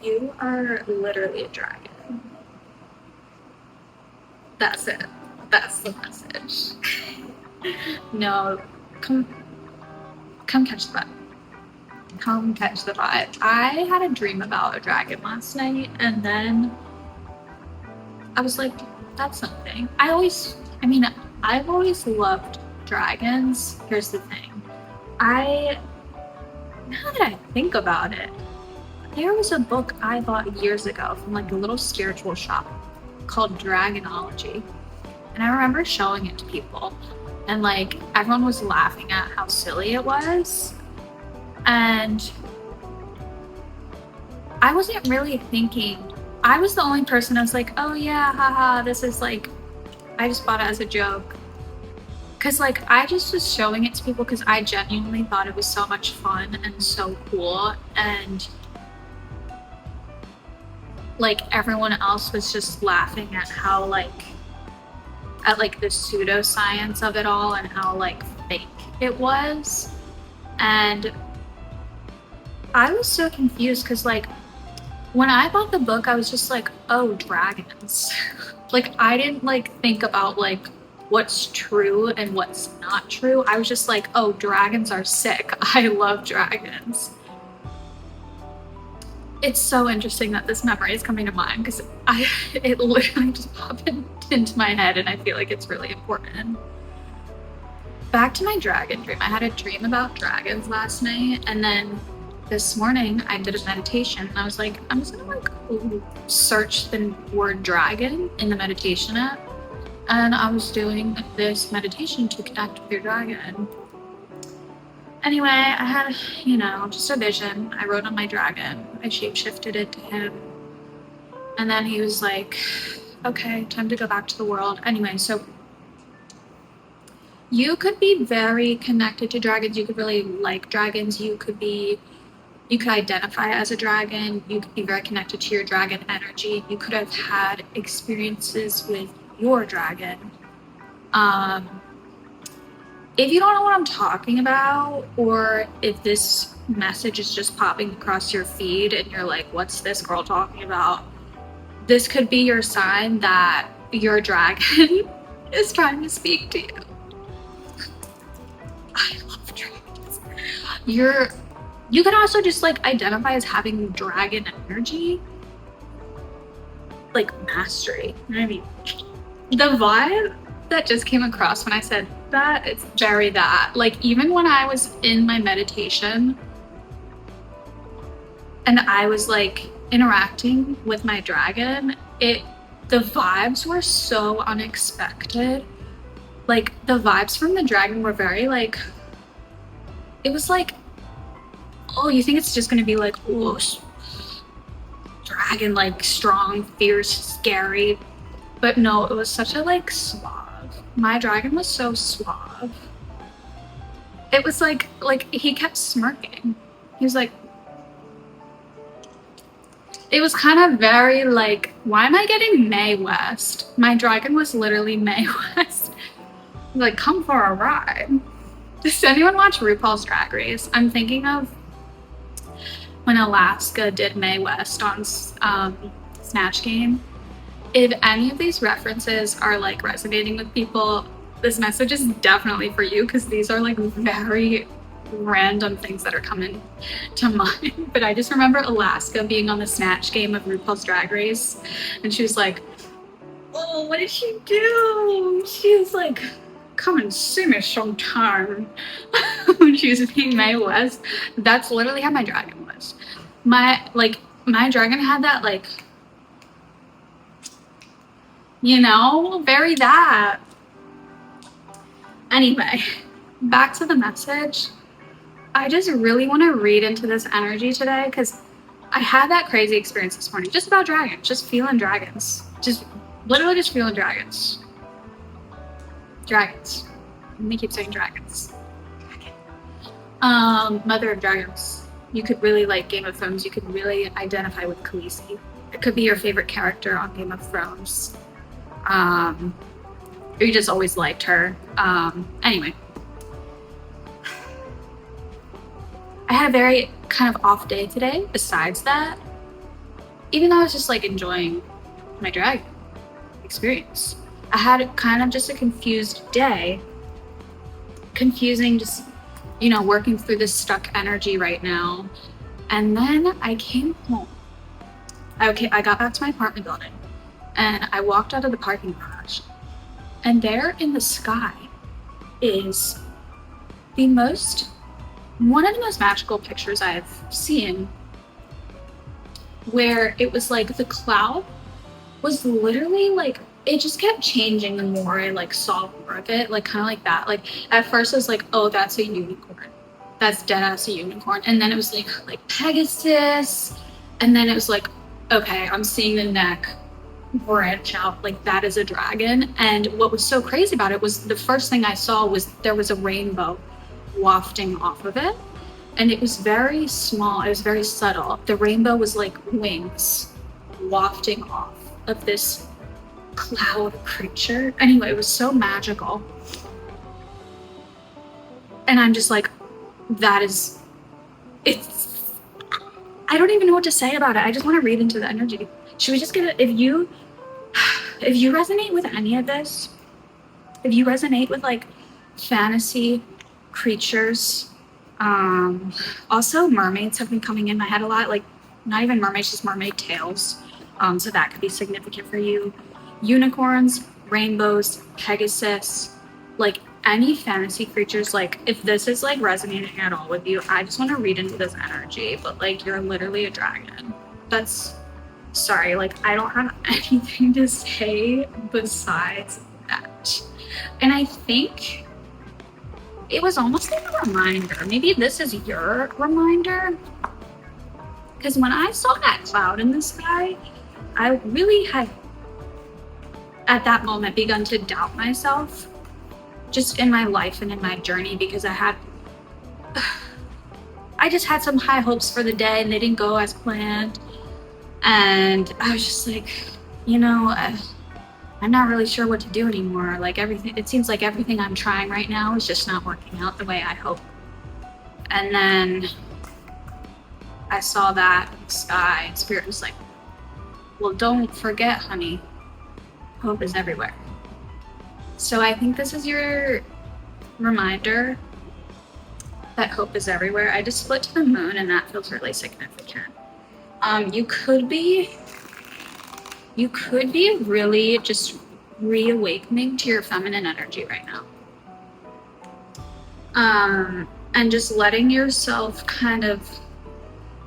You are literally a dragon. That's it. That's the message. No, come catch the vibe. Come catch the vibe. I had a dream about a dragon last night, and then I was like, that's something. I've always loved dragons. Here's the thing. Now that I think about it, there was a book I bought years ago from like a little spiritual shop called Dragonology. And I remember showing it to people, and like everyone was laughing at how silly it was. And I wasn't really thinking, I was the only person I was like, oh yeah, haha, this is like, I just bought it as a joke. Cause like I just was showing it to people because I genuinely thought it was so much fun and so cool. And like everyone else was just laughing at how at like the pseudoscience of it all and how like fake it was. And I was so confused because like when I bought the book, I was just like, oh, dragons. Like I didn't like think about like what's true and what's not true. I was just like, oh, dragons are sick. I love dragons. It's so interesting that this memory is coming to mind because it literally just popped into my head, and I feel like it's really important. Back to my dragon dream. I had a dream about dragons last night, and then this morning I did a meditation, and I was like, I'm just gonna like search the word dragon in the meditation app, and I was doing this meditation to connect with your dragon. Anyway, I had, just a vision. I wrote on my dragon. I shape-shifted it to him. And then he was like, okay, time to go back to the world. Anyway, so you could be very connected to dragons. You could really like dragons. You could identify as a dragon. You could be very connected to your dragon energy. You could have had experiences with your dragon. If you don't know what I'm talking about, or if this message is just popping across your feed and you're like, what's this girl talking about? This could be your sign that your dragon is trying to speak to you. I love dragons. You can also just like identify as having dragon energy, like mastery. You know what I mean? The vibe that just came across when I said that, it's very that. Like even when I was in my meditation and I was like interacting with my dragon, the vibes were so unexpected. Like the vibes from the dragon were very like, it was like, oh, you think it's just gonna be like, oh, dragon, like strong, fierce, scary. But no, it was such a like suave. My dragon was so suave. It was like he kept smirking. He was like, it was kind of very like, why am I getting Mae West? My dragon was literally Mae West. Like, come for a ride. Does anyone watch RuPaul's Drag Race? I'm thinking of when Alaska did Mae West on Snatch Game. If any of these references are like resonating with people, this message is definitely for you because these are like very random things that are coming to mind. But I just remember Alaska being on the Snatch Game of RuPaul's Drag Race, and she was like, oh, what did she do? She was like, come and see me sometime. When she was being Mae West. That's literally how my dragon was. My dragon had that like, very that. Anyway, back to the message. I just really want to read into this energy today because I had that crazy experience this morning just about dragons, just feeling dragons. Just literally just feeling dragons. Dragons. Let me keep saying dragons. Mother of dragons. You could really like Game of Thrones. You could really identify with Khaleesi. It could be your favorite character on Game of Thrones. Or you just always liked her. Anyway. I had a very kind of off day today. Besides that, even though I was just like enjoying my drag experience, I had kind of just a confused day, confusing, just, you know, working through this stuck energy right now. And then I came home. I got back to my apartment building and I walked out of the parking garage, and there in the sky is one of the most magical pictures I've seen, where it was like the cloud was literally like, it just kept changing the more I like saw more of it, like kind of like that. Like at first I was like, oh, that's a unicorn. That's dead ass a unicorn. And then it was like Pegasus. And then it was like, okay, I'm seeing the neck branch out, like that is a dragon. And what was so crazy about it was the first thing I saw was there was a rainbow wafting off of it. And it was very small, it was very subtle. The rainbow was like wings wafting off of this cloud creature. Anyway, it was so magical. And I'm just like, I don't even know what to say about it. I just want to read into the energy. Should we just get it? If you resonate with any of this, if you resonate with like fantasy creatures, also mermaids have been coming in my head a lot, like not even mermaids, just mermaid tails. So that could be significant for you. Unicorns, rainbows, Pegasus, like any fantasy creatures. Like if this is like resonating at all with you, I just want to read into this energy. But like you're literally a dragon. That's, sorry, like I don't have anything to say besides that. And I think it was almost like a reminder. Maybe this is your reminder. Because when I saw that cloud in the sky, I really had, at that moment, begun to doubt myself just in my life and in my journey, because I just had some high hopes for the day and they didn't go as planned. And I was just like, you know, I'm not really sure what to do anymore. Like it seems like everything I'm trying right now is just not working out the way I hope. And then I saw that in the sky, and Spirit was like, well, don't forget, honey, hope is everywhere. So I think this is your reminder that hope is everywhere. I just split to the moon, and that feels really significant. You could be really just reawakening to your feminine energy right now. And just letting yourself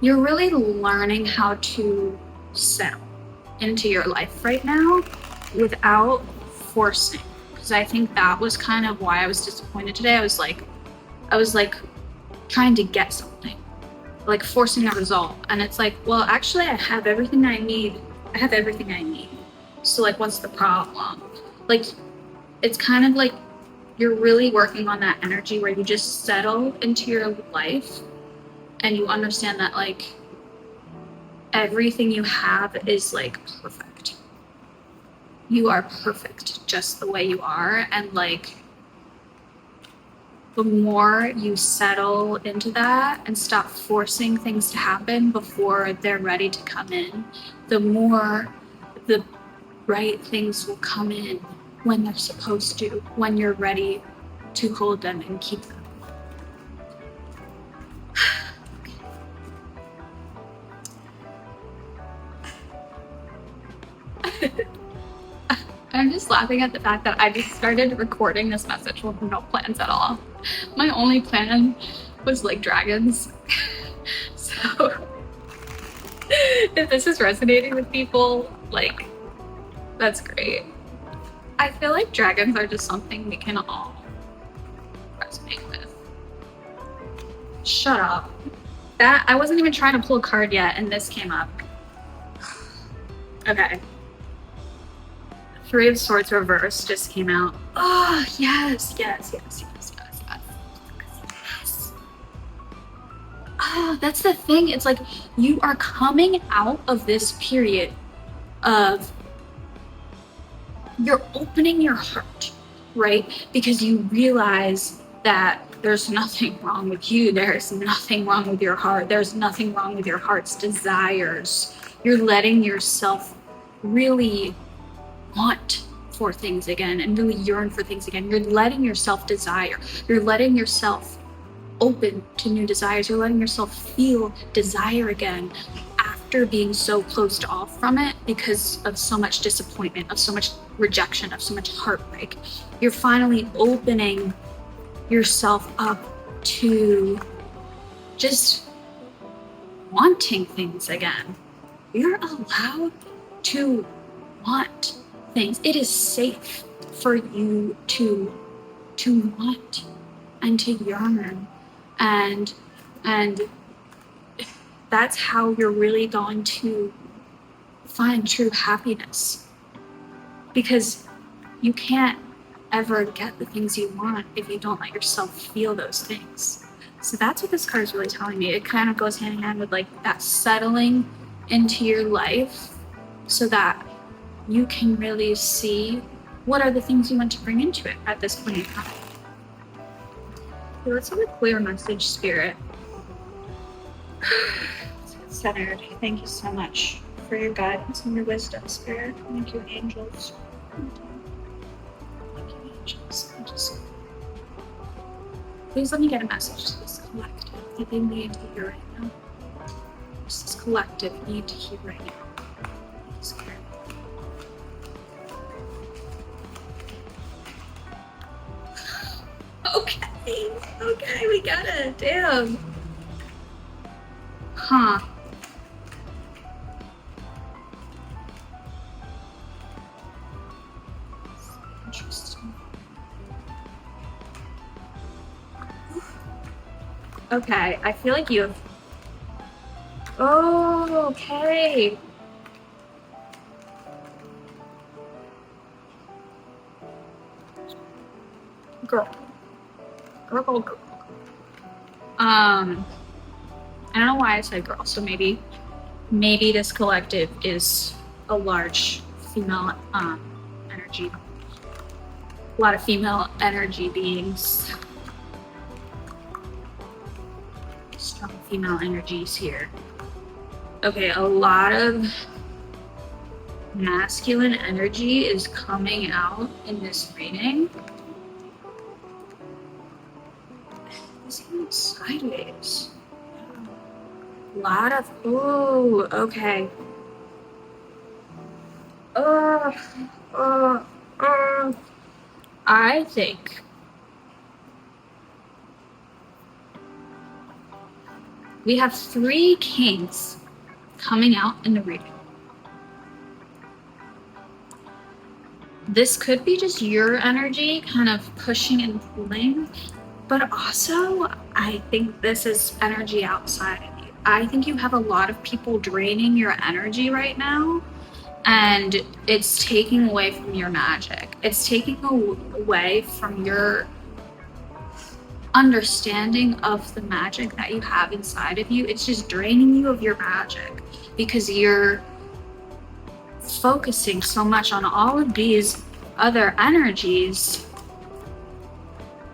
you're really learning how to settle into your life right now without forcing. Because I think that was kind of why I was disappointed today. I was like trying to get something, like forcing a result. And it's like, well, actually I have everything I need. So like, what's the problem? Like, it's kind of like you're really working on that energy where you just settle into your life and you understand that like everything you have is like perfect. You are perfect just the way you are. And like, the more you settle into that and stop forcing things to happen before they're ready to come in, the more the right things will come in when they're supposed to, when you're ready to hold them and keep them. I'm just laughing at the fact that I just started recording this message with no plans at all. My only plan was like dragons. So if this is resonating with people, like, that's great. I feel like dragons are just something we can all resonate with. Shut up. That, I wasn't even trying to pull a card yet and this came up. Okay. Three of Swords reversed just came out. Oh, yes. Oh, that's the thing. It's like you are coming out of this period of, you're opening your heart, right? Because you realize that there's nothing wrong with you. There's nothing wrong with your heart. There's nothing wrong with your heart's desires You're letting yourself really want for things again and really yearn for things again. You're letting yourself desire. You're letting yourself open to new desires. You're letting yourself feel desire again after being so closed off from it because of so much disappointment, of so much rejection, of so much heartbreak. You're finally opening yourself up to just wanting things again. You're allowed to want things. It is safe for you to want and to yearn, and that's how you're really going to find true happiness, because you can't ever get the things you want if you don't let yourself feel those things. So that's what this card is really telling me. It kind of goes hand in hand with like that settling into your life so that you can really see what are the things you want to bring into it at this point in time. Okay, let's have a clear message, Spirit. Let's get centered. Thank you so much for your guidance and your wisdom, Spirit. Thank you, angels. Thank you, angels. Thank you so much. Please let me get a message to this collective that they need to hear right now. This collective need to hear right now. Spirit. Okay, we got it. Damn. Huh. Interesting. Okay, I feel like you have... Oh, okay. Girl. I don't know why I said girl, so maybe this collective is a large female energy. A lot of female energy beings. Strong female energies here. Okay, a lot of masculine energy is coming out in this reading. This is sideways. A lot of, ooh, okay. I think we have 3 kings coming out in the reading. This could be just your energy kind of pushing and pulling, but also I think this is energy outside of you. I think you have a lot of people draining your energy right now, and it's taking away from your magic. It's taking away from your understanding of the magic that you have inside of you. It's just draining you of your magic because you're focusing so much on all of these other energies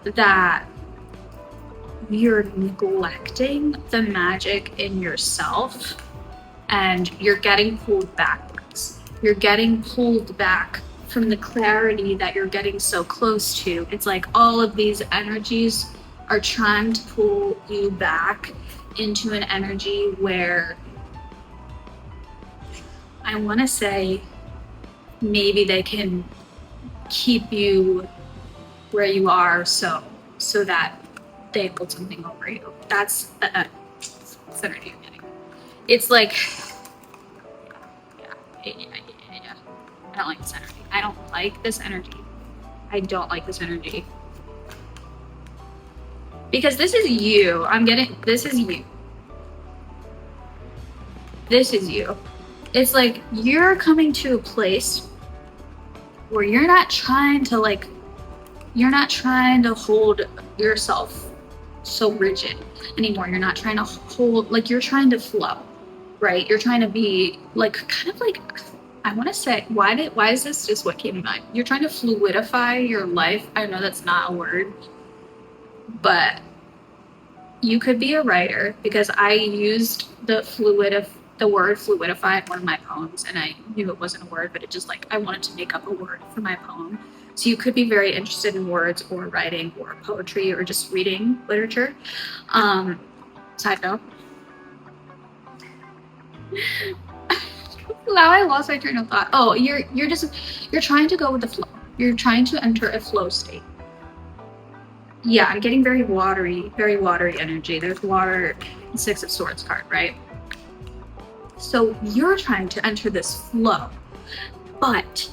that you're neglecting the magic in yourself, and you're getting pulled backwards. You're getting pulled back from the clarity that you're getting so close to. It's like all of these energies are trying to pull you back into an energy where I want to say maybe they can keep you where you are so that they hold something over you. That's energy I'm getting. It's like, yeah. I don't like this energy. I don't like this energy. Because this is you. This is you. This is you. It's like you're coming to a place where you're not trying to hold yourself so rigid anymore. You're not trying to hold, like, you're trying to flow, right? You're trying to be like, kind of like, I want to say, why is this just what came to mind? You're trying to fluidify your life. I know that's not a word, but you could be a writer, because I used the the word fluidify in one of my poems, and I knew it wasn't a word, but it just like, I wanted to make up a word for my poem. So you could be very interested in words or writing or poetry or just reading literature. Side note. Now I lost my train of thought. Oh, you're trying to go with the flow. You're trying to enter a flow state. Yeah, I'm getting very watery energy. There's water, Six of Swords card, right? So you're trying to enter this flow, but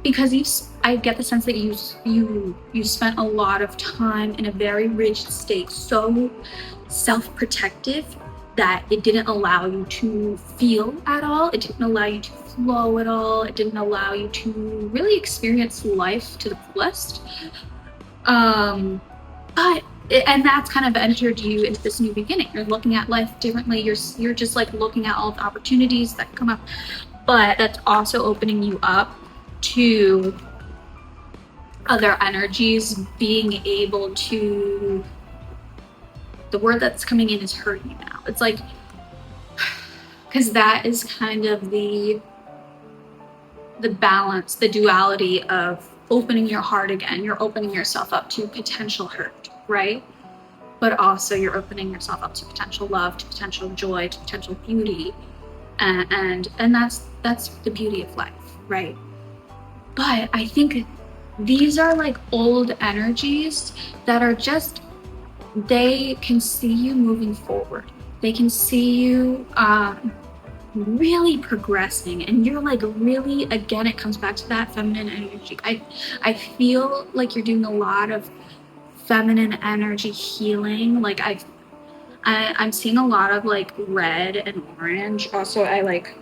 because I get the sense that you spent a lot of time in a very rigid state, so self-protective that it didn't allow you to feel at all. It didn't allow you to flow at all. It didn't allow you to really experience life to the fullest. And that's kind of entered you into this new beginning. You're looking at life differently. You're just like looking at all the opportunities that come up, but that's also opening you up to other energies being able to, the word that's coming in is hurt you now. It's like, because that is kind of the balance, the duality of opening your heart again. You're opening yourself up to potential hurt, right? But also you're opening yourself up to potential love, to potential joy, to potential beauty. And that's the beauty of life, right? But I think these are like old energies that are just, they can see you moving forward. They can see you really progressing, and you're like really, again, it comes back to that feminine energy. I feel like you're doing a lot of feminine energy healing. Like I'm seeing a lot of like red and orange. Also, I like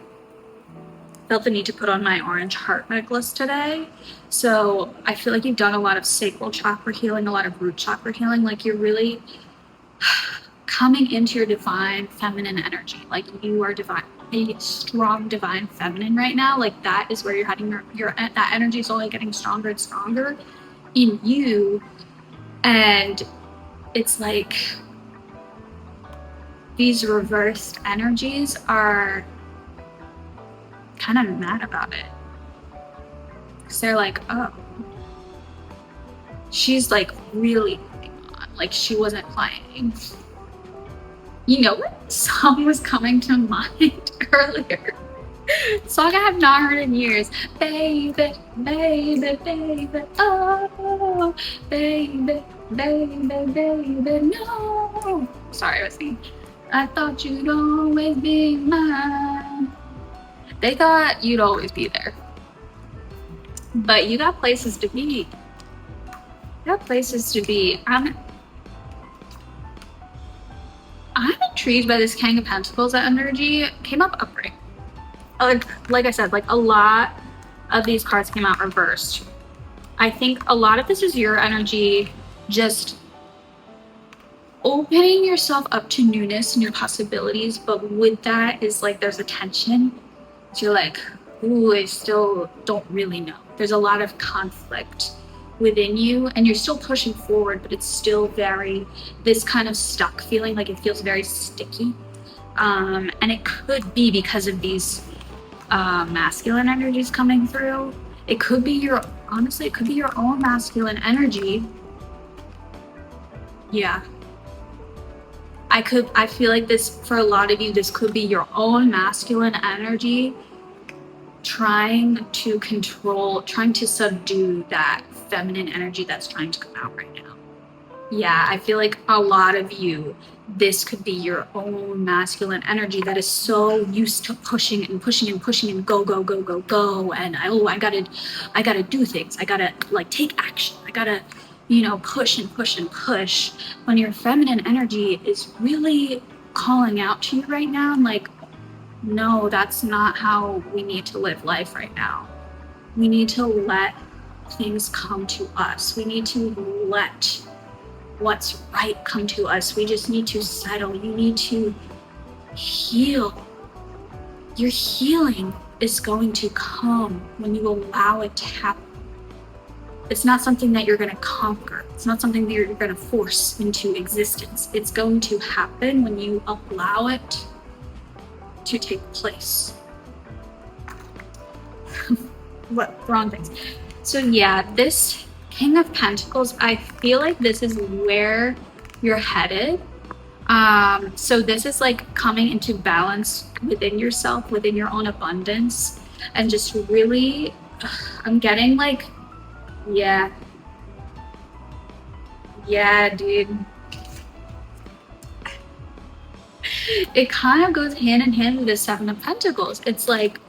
felt the need to put on my orange heart necklace today. So I feel like you've done a lot of sacral chakra healing, a lot of root chakra healing. Like you're really coming into your divine feminine energy. Like you are divine, a strong divine feminine right now. Like that is where you're heading. That energy is only getting stronger and stronger in you. And it's like these reversed energies are kind of mad about it. Because they're like, oh, she's like really moving on. Like she wasn't playing. You know what song was coming to mind earlier? Song I have not heard in years. Baby, baby, baby, oh, baby, baby, baby, no. Sorry, I was singing. I thought you'd always be mine. They thought you'd always be there. But you got places to be. You got places to be. I'm intrigued by this King of Pentacles energy. Came up upright. Like I said, like a lot of these cards came out reversed. I think a lot of this is your energy just opening yourself up to newness and your possibilities, but with that is like there's a tension. So you're like, ooh, I still don't really know. There's a lot of conflict within you, and you're still pushing forward, but it's still very, this kind of stuck feeling, like it feels very sticky. And it could be because of these masculine energies coming through. It could be honestly, it could be your own masculine energy. Yeah. I feel like this, for a lot of you, this could be your own masculine energy trying to control, trying to subdue that feminine energy that's trying to come out right now. Yeah, I feel like a lot of you, this could be your own masculine energy that is so used to pushing and pushing and pushing and go, go, go, go, go. And I gotta do things. I gotta like take action. I gotta, push and push and push. When your feminine energy is really calling out to you right now, and like, no, that's not how we need to live life right now. We need to let things come to us. We need to let what's right come to us. We just need to settle. You need to heal. Your healing is going to come when you allow it to happen. It's not something that you're going to conquer. It's not something that you're going to force into existence. It's going to happen when you allow it to take place. What wrong things? So yeah, this King of Pentacles, I feel like this is where you're headed. So this is like coming into balance within yourself, within your own abundance, and just really, I'm getting like, yeah, dude. It kind of goes hand in hand with the Seven of Pentacles. It's like,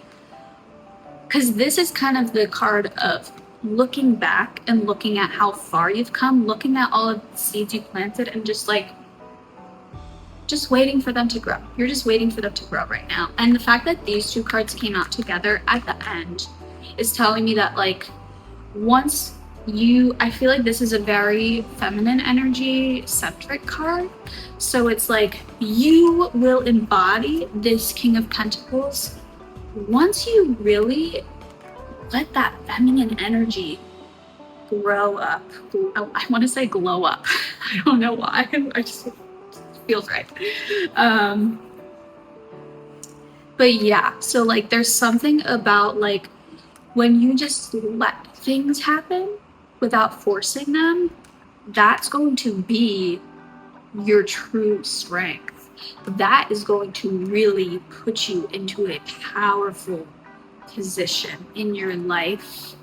because this is kind of the card of looking back and looking at how far you've come, looking at all of the seeds you planted, and just like, just waiting for them to grow. You're just waiting for them to grow right now. And the fact that these two cards came out together at the end is telling me that like, once you, I feel like this is a very feminine energy centric card. So it's like, you will embody this King of Pentacles once you really let that feminine energy grow up. I want to say glow up. I don't know why. I just feels right. But yeah, so like there's something about like when you just let things happen without forcing them, that's going to be your true strength. That is going to really put you into a powerful position in your life,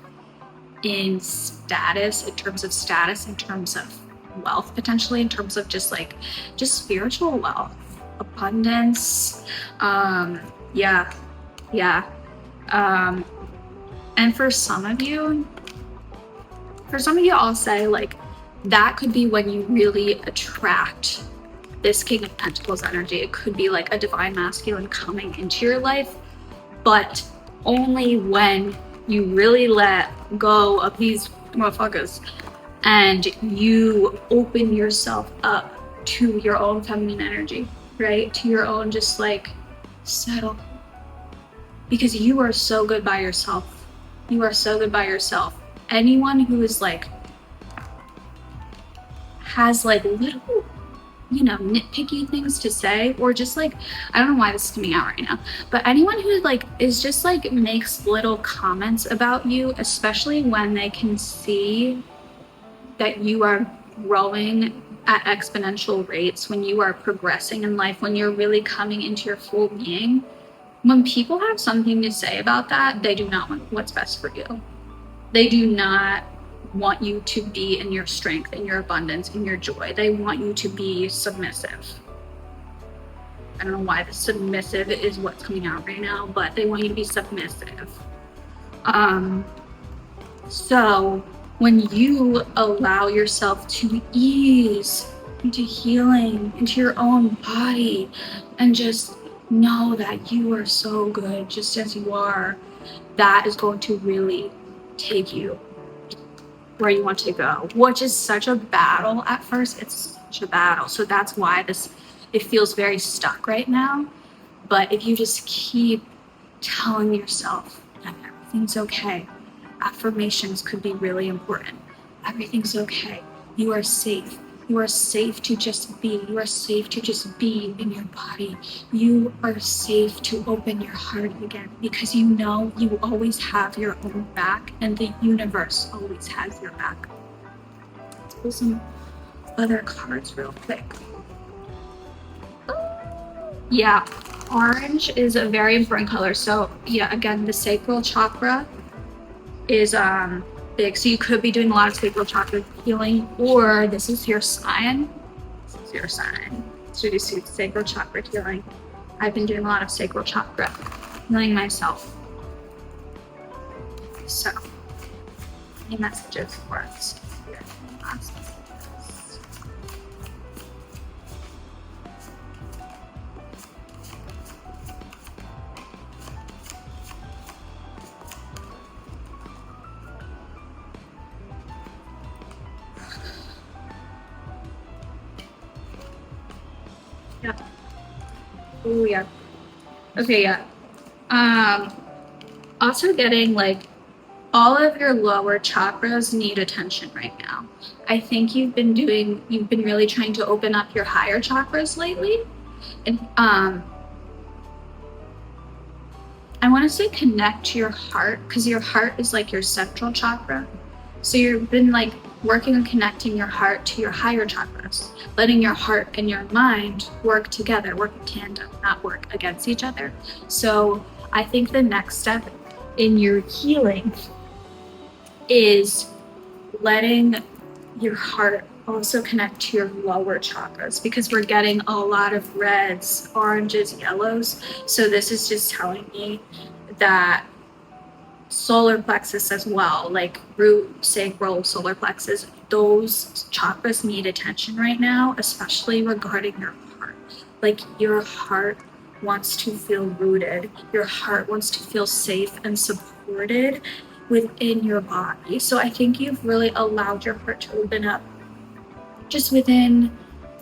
in status, in terms of status, in terms of wealth, potentially, in terms of just spiritual wealth, abundance. And for some of you, I'll say like that could be when you really attract this King of Pentacles energy. It could be like a divine masculine coming into your life, but only when you really let go of these motherfuckers and you open yourself up to your own feminine energy, right? To your own just like settle. Because you are so good by yourself. You are so good by yourself. Anyone who is like, has like little, nitpicky things to say, or just like, I don't know why this is coming out right now, but anyone who like is just like makes little comments about you, especially when they can see that you are growing at exponential rates, when you are progressing in life, when you're really coming into your full being, when people have something to say about that, they do not want what's best for you. They do not want you to be in your strength, in your abundance, in your joy. They want you to be submissive. I don't know why the submissive is what's coming out right now, but they want you to be submissive. So when you allow yourself to ease into healing, into your own body, and just know that you are so good just as you are, that is going to really take you where you want to go, which is such a battle at first. It's such a battle. So that's why it feels very stuck right now. But if you just keep telling yourself that everything's okay, affirmations could be really important. Everything's okay. You are safe. You are safe to just be. You are safe to just be in your body. You are safe to open your heart again, because you know you always have your own back, and the universe always has your back. Let's pull some other cards real quick. Yeah, orange is a very important color. So yeah, again, the sacral chakra is big. So you could be doing a lot of sacral chakra healing, or this is your sign. This is your sign to do sacral chakra healing. I've been doing a lot of sacral chakra healing myself. So, any messages for us here? Yeah. Oh yeah. Okay, yeah. Also getting like all of your lower chakras need attention right now. I think you've been really trying to open up your higher chakras lately. And I want to say connect to your heart, because your heart is like your central chakra. So you've been like working on connecting your heart to your higher chakras, letting your heart and your mind work together, work in tandem, not work against each other. So I think the next step in your healing is letting your heart also connect to your lower chakras, because we're getting a lot of reds, oranges, yellows. So this is just telling me that solar plexus as well, like root, sacral, solar plexus, those chakras need attention right now, especially regarding your heart. Like your heart wants to feel rooted. Your heart wants to feel safe and supported within your body. So I think you've really allowed your heart to open up just within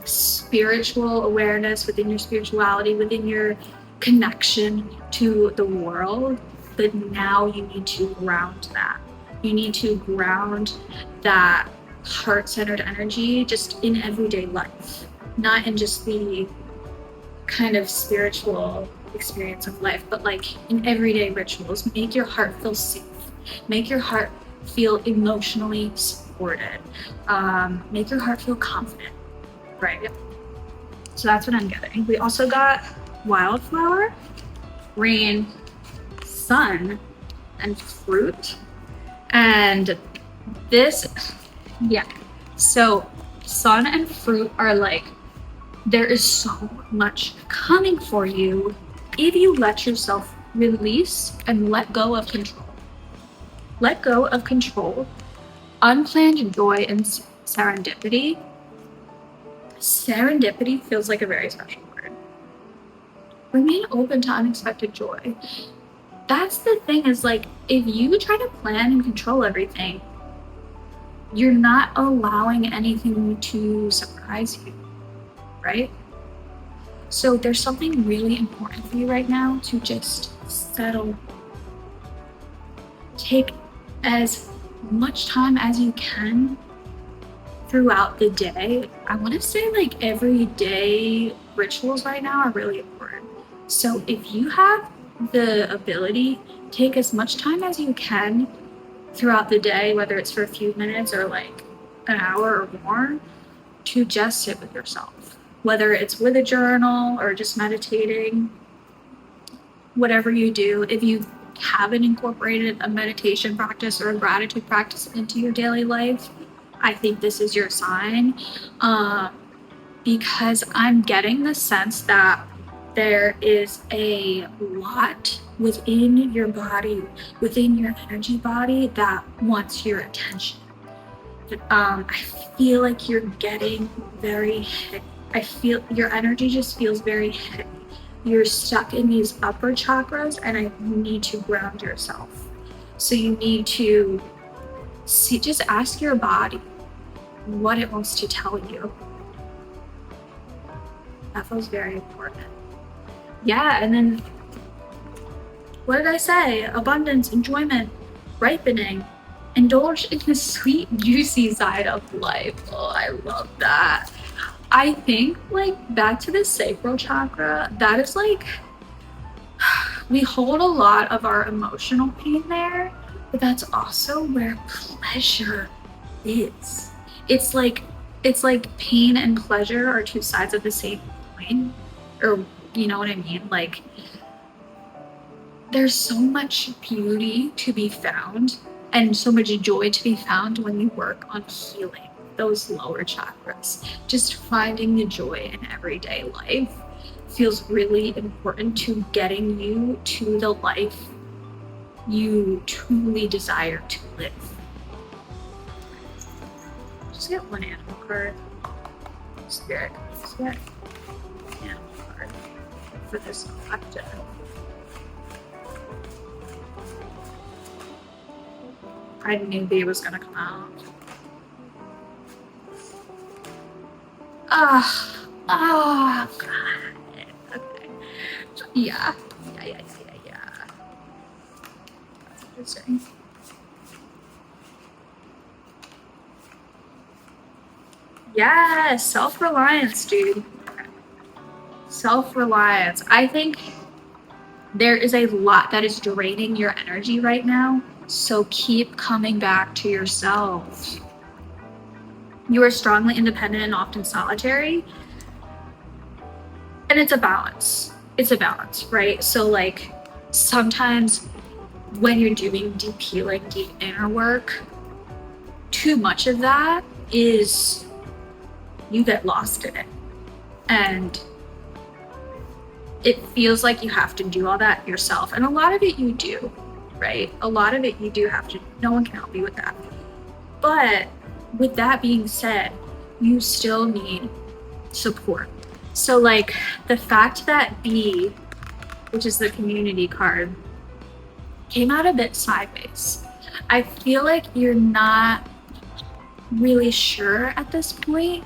spiritual awareness, within your spirituality, within your connection to the world. But now you need to ground that. You need to ground that heart-centered energy just in everyday life, not in just the kind of spiritual experience of life, but like in everyday rituals. Make your heart feel safe. Make your heart feel emotionally supported. Make your heart feel confident, right? So that's what I'm getting. We also got wildflower, rain, sun, and fruit. And this, yeah. So sun and fruit are like, there is so much coming for you if you let yourself release and let go of control. Let go of control, unplanned joy, and serendipity. Serendipity feels like a very special word. Remain open to unexpected joy. That's the thing, is like, if you try to plan and control everything, you're not allowing anything to surprise you, right? So there's something really important for you right now to just settle. Take as much time as you can throughout the day. I want to say like everyday rituals right now are really important. So if you have the ability, take as much time as you can throughout the day, whether it's for a few minutes or like an hour or more, to just sit with yourself, whether it's with a journal or just meditating, whatever you do. If you haven't incorporated a meditation practice or a gratitude practice into your daily life, I think this is your sign, because I'm getting the sense that there is a lot within your body, within your energy body, that wants your attention. I feel like you're getting very heavy. I feel your energy just feels very heavy. You're stuck in these upper chakras, and I need to ground yourself. So you need to just ask your body what it wants to tell you. That feels very important. Yeah, and then what did I say? Abundance, enjoyment, ripening. Indulge in the sweet, juicy side of life. Oh, I love that. I think, like, back to the sacral chakra, that is like, we hold a lot of our emotional pain there, but that's also where pleasure is. It's like pain and pleasure are two sides of the same coin, or you know what I mean? Like, there's so much beauty to be found and so much joy to be found when you work on healing those lower chakras. Just finding the joy in everyday life feels really important to getting you to the life you truly desire to live. Just get one animal card. Spirit. Just get animal card for this collective. I knew B was gonna come out. God. Okay. Yeah. That's interesting. Yeah, self-reliance, dude. Self-reliance. I think There is a lot that is draining your energy right now. So keep coming back to yourself. You are strongly independent and often solitary. And it's a balance. It's a balance, right? So like sometimes when you're doing deep healing, deep inner work, too much of that is you get lost in it. And it feels like you have to do all that yourself. And a lot of it you do, right? A lot of it you do have to, no one can help you with that. But with that being said, you still need support. So like the fact that B, which is the community card, came out a bit sideways. I feel like you're not really sure at this point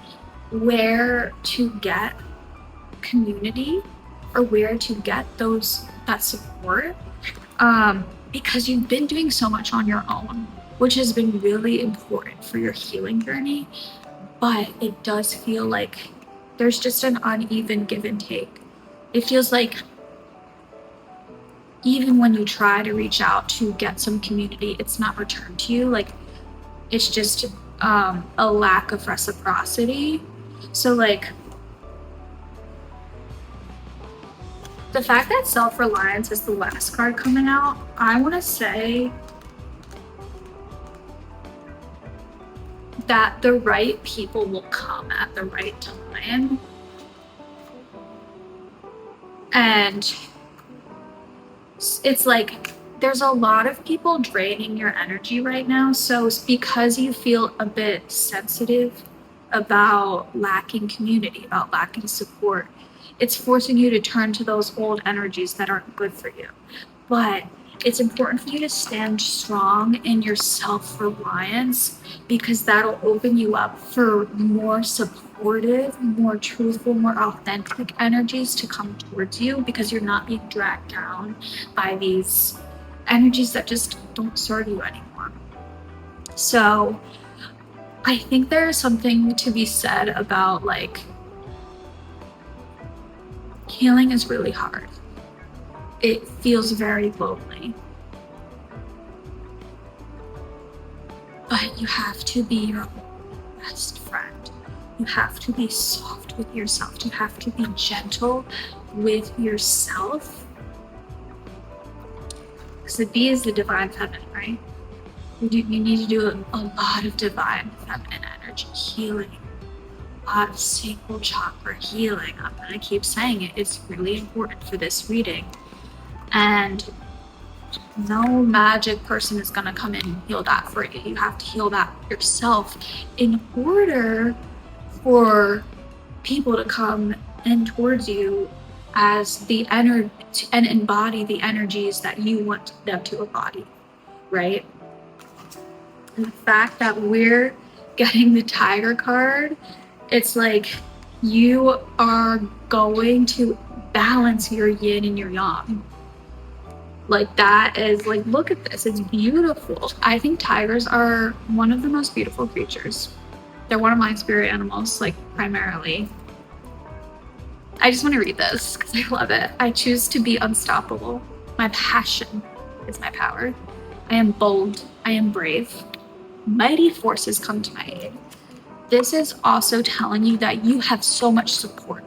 where to get community or where to get that support, because you've been doing so much on your own, which has been really important for your healing journey. But it does feel like there's just an uneven give and take. It feels like even when you try to reach out to get some community, it's not returned to you. Like it's just a lack of reciprocity. So like the fact that self-reliance is the last card coming out, I want to say that the right people will come at the right time. And it's like there's a lot of people draining your energy right now. So because you feel a bit sensitive about lacking community, about lacking support, it's forcing you to turn to those old energies that aren't good for you. But it's important for you to stand strong in your self-reliance, because that'll open you up for more supportive, more truthful, more authentic energies to come towards you, because you're not being dragged down by these energies that just don't serve you anymore. So I think there is something to be said about like healing is really hard. It feels very lonely. But you have to be your best friend. You have to be soft with yourself. You have to be gentle with yourself. Because the B is the divine feminine, right? You need to do a lot of divine feminine energy healing. A lot of sacral chakra healing. I'm going to keep saying it. It's really important for this reading. And no magic person is going to come in and heal that for you. You have to heal that yourself in order for people to come in towards you as the energy and embody the energies that you want them to embody, right? And the fact that we're getting the Tiger card, it's like you are going to balance your yin and your yang. Like that is like, look at this, it's beautiful. I think tigers are one of the most beautiful creatures. They're one of my spirit animals, like primarily. I just want to read this because I love it. I choose to be unstoppable. My passion is my power. I am bold. I am brave. Mighty forces come to my aid. This is also telling you that you have so much support.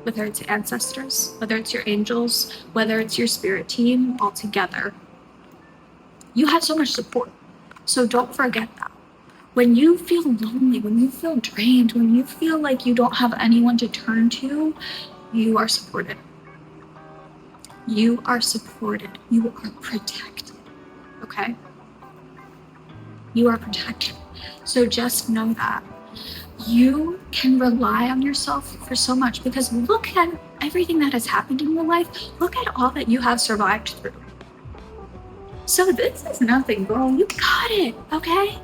Whether it's ancestors, whether it's your angels, whether it's your spirit team, all together. You have so much support. So don't forget that. When you feel lonely, when you feel drained, when you feel like you don't have anyone to turn to, you are supported. You are supported. You are protected. Okay? You are protected. So just know that. You can rely on yourself for so much, because look at everything that has happened in your life. Look at all that you have survived through. So this is nothing, girl. You got it, okay?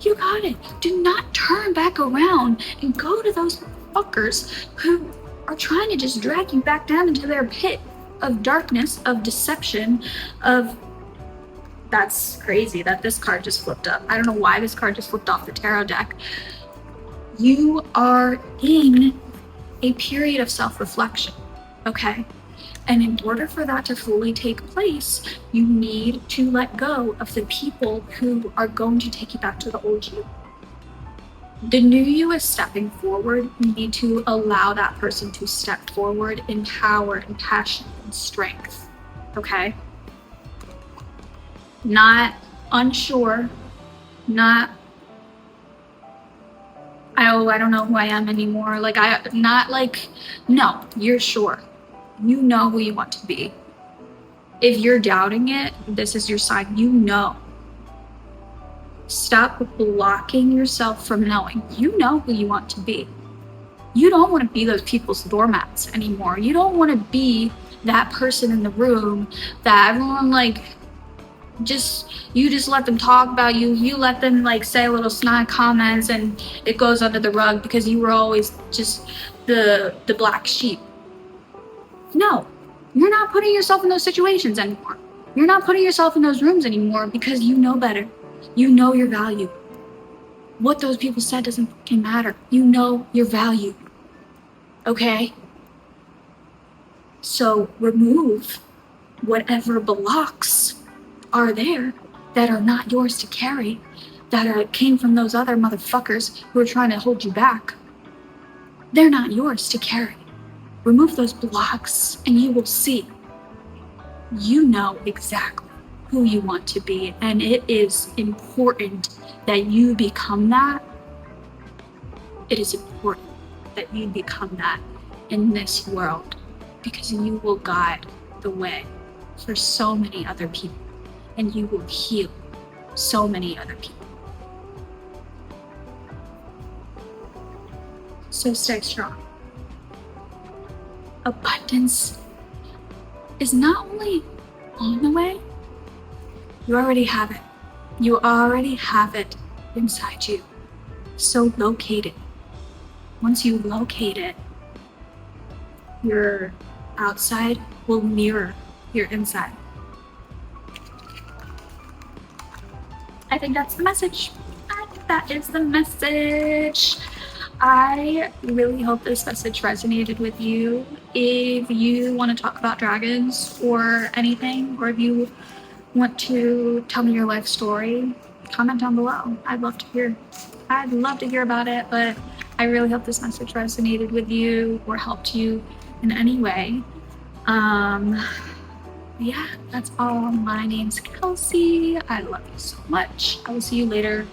You got it. Do not turn back around and go to those fuckers who are trying to just drag you back down into their pit of darkness, of deception, of... That's crazy that this card just flipped up. I don't know why this card just flipped off the tarot deck. You are in a period of self-reflection, okay? And in order for that to fully take place, you need to let go of the people who are going to take you back to the old you. The new you is stepping forward. You need to allow that person to step forward in power and passion and strength. Okay? Not unsure, not, oh, I don't know who I am anymore. No, you're sure. You know who you want to be. If you're doubting it, this is your sign. You know. Stop blocking yourself from knowing. You know who you want to be. You don't want to be those people's doormats anymore. You don't want to be that person in the room that everyone you just let them talk about you. You let them say little snide comments and it goes under the rug because you were always just the black sheep. No, you're not putting yourself in those situations anymore. You're not putting yourself in those rooms anymore because you know better. You know your value. What those people said doesn't fucking matter. You know your value. Okay? So remove whatever blocks are there that are not yours to carry, came from those other motherfuckers who are trying to hold you back. They're not yours to carry. Remove those blocks and you will see. You know exactly who you want to be, and it is important that you become that. It is important that you become that in this world, because you will guide the way for so many other people, and you will heal so many other people. So stay strong. Abundance is not only on the way, you already have it. You already have it inside you. So locate it. Once you locate it, your outside will mirror your inside. I think that's the message. I think that is the message. I really hope this message resonated with you. If you want to talk about dragons or anything, or if you want to tell me your life story, comment down below. I'd love to hear about it, but I really hope this message resonated with you or helped you in any way. Yeah, that's all. My name's Kelsey. I love you so much. I will see you later.